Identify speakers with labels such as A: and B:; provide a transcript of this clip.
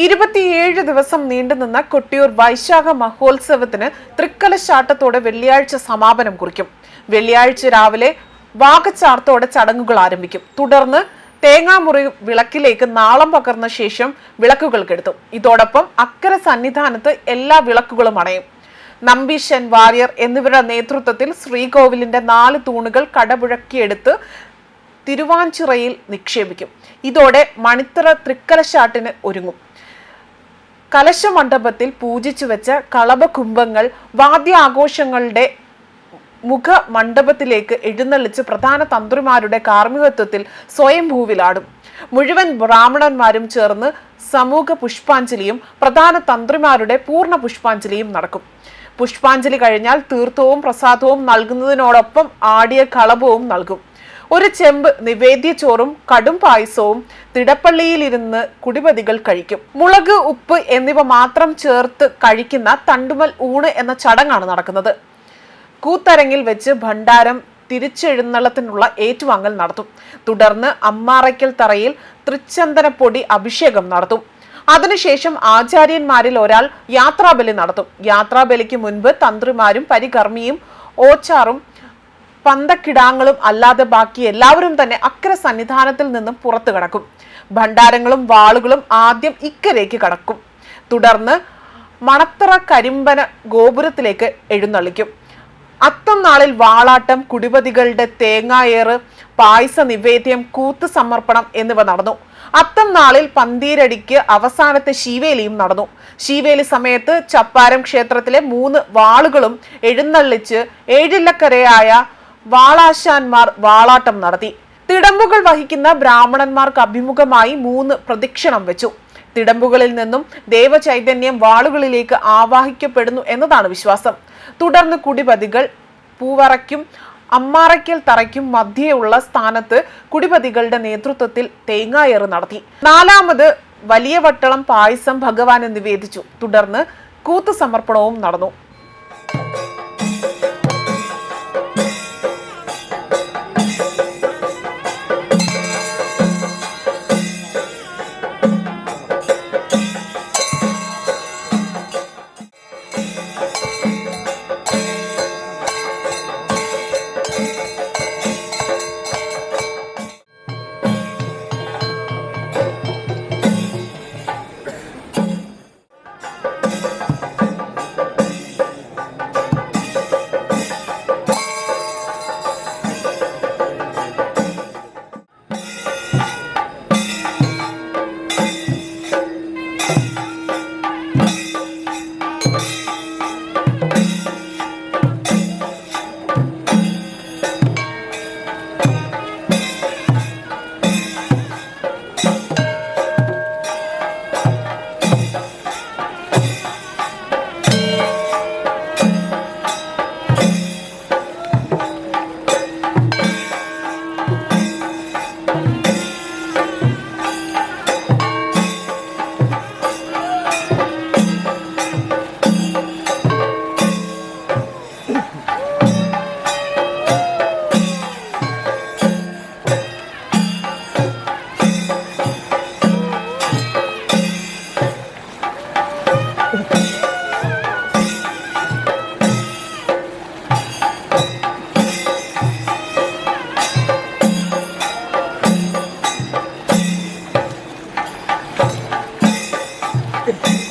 A: 27 ദിവസം നീണ്ടുനിന്ന കൊട്ടിയൂർ വൈശാഖ മഹോത്സവത്തിന് തൃക്കലശാട്ടത്തോടെ വെള്ളിയാഴ്ച സമാപനം കുറിക്കും. വെള്ളിയാഴ്ച രാവിലെ വാകച്ചാർത്തോടെ ചടങ്ങുകൾ ആരംഭിക്കും. തുടർന്ന് തേങ്ങാമുറി വിളക്കിലേക്ക് നാളം പകർന്ന ശേഷം വിളക്കുകൾ കെടുത്തും. ഇതോടൊപ്പം അക്കര സന്നിധാനത്ത് എല്ലാ വിളക്കുകളും അണയും. നമ്പീശൻ, വാര്യർ എന്നിവരുടെ നേതൃത്വത്തിൽ ശ്രീകോവിലിന്റെ 4 തൂണുകൾ കടപുഴക്കിയെടുത്ത് തിരുവാഞ്ചിറയിൽ നിക്ഷേപിക്കും. ഇതോടെ മണിത്തറ തൃക്കലശാട്ടിന് ഒരുങ്ങും. കലശമണ്ഡപത്തിൽ പൂജിച്ചു വെച്ച കളഭകുംഭങ്ങൾ വാദ്യാഘോഷങ്ങളുടെ മുഖ മണ്ഡപത്തിലേക്ക് എഴുന്നള്ളിച്ച് പ്രധാന തന്ത്രിമാരുടെ കാർമ്മികത്വത്തിൽ സ്വയംഭൂവിലാടും. മുഴുവൻ ബ്രാഹ്മണന്മാരും ചേർന്ന് സമൂഹ പുഷ്പാഞ്ജലിയും പ്രധാന തന്ത്രിമാരുടെ പൂർണ്ണ പുഷ്പാഞ്ജലിയും നടക്കും. പുഷ്പാഞ്ജലി കഴിഞ്ഞാൽ തീർത്ഥവും പ്രസാദവും നൽകുന്നതിനോടൊപ്പം ആടിയ കളഭവും നൽകും. ഒരു ചെമ്പ് നിവേദ്യച്ചോറും കടും പായസവും തിടപ്പള്ളിയിലിരുന്ന് കുടിപതികൾ കഴിക്കും. മുളക്, ഉപ്പ് എന്നിവ മാത്രം ചേർത്ത് കഴിക്കുന്ന തണ്ടുമൽ ഊണ് എന്ന ചടങ്ങാണ് നടക്കുന്നത്. കൂത്തരങ്ങിൽ വെച്ച് ഭണ്ഡാരം തിരിച്ചെഴുന്നള്ളത്തിനുള്ള ഏറ്റുവാങ്ങൽ നടത്തും. തുടർന്ന് അമ്മാറയ്ക്കൽ തറയിൽ തൃച്ചന്ദനപ്പൊടി അഭിഷേകം നടത്തും. അതിനുശേഷം ആചാര്യന്മാരിൽ ഒരാൾ യാത്രാബലി നടത്തും. യാത്രാബലിക്ക് മുൻപ് തന്ത്രിമാരും പരികർമ്മിയും ഓച്ചാറും പന്തക്കിടാങ്ങളും അല്ലാതെ ബാക്കി എല്ലാവരും തന്നെ അക്കര സന്നിധാനത്തിൽ നിന്നും പുറത്തു കടക്കും. ഭണ്ഡാരങ്ങളും വാളുകളും ആദ്യം ഇക്കരയ്ക്ക് കടക്കും. തുടർന്ന് മണത്തറ കരിമ്പന ഗോപുരത്തിലേക്ക് എഴുന്നള്ളിക്കും. അത്തം നാളിൽ വാളാട്ടം, കുടിപതികളുടെ തേങ്ങായേറ്, പായസ നിവേദ്യം, കൂത്ത് സമർപ്പണം എന്നിവ നടന്നു. അത്തം നാളിൽ പന്തീരടിക്ക് അവസാനത്തെ ശീവേലിയും നടന്നു. ശീവേലി സമയത്ത് ചപ്പാരം ക്ഷേത്രത്തിലെ 3 വാളുകളും എഴുന്നള്ളിച്ച് ഏഴില്ലക്കരയായ വാളാശാന്മാർ വാളാട്ടം നടത്തി. തിടമ്പുകൾ വഹിക്കുന്ന ബ്രാഹ്മണന്മാർക്ക് അഭിമുഖമായി 3 പ്രദക്ഷിണം വെച്ചു. തിടമ്പുകളിൽ നിന്നും ദേവചൈതന്യം വാളുകളിലേക്ക് ആവാഹിക്കപ്പെടുന്നു എന്നതാണ് വിശ്വാസം. തുടർന്ന് കുടിപതികൾ പൂവറയ്ക്കും അമ്മാറയ്ക്കൽ തറയ്ക്കും മധ്യേയുള്ള സ്ഥാനത്ത് കുടിപതികളുടെ നേതൃത്വത്തിൽ തേങ്ങായേറ് നടത്തി. 4ാമത് വലിയ വട്ടളം പായസം ഭഗവാന് നിവേദിച്ചു. തുടർന്ന് കൂത്ത് സമർപ്പണവും നടന്നു.
B: Good.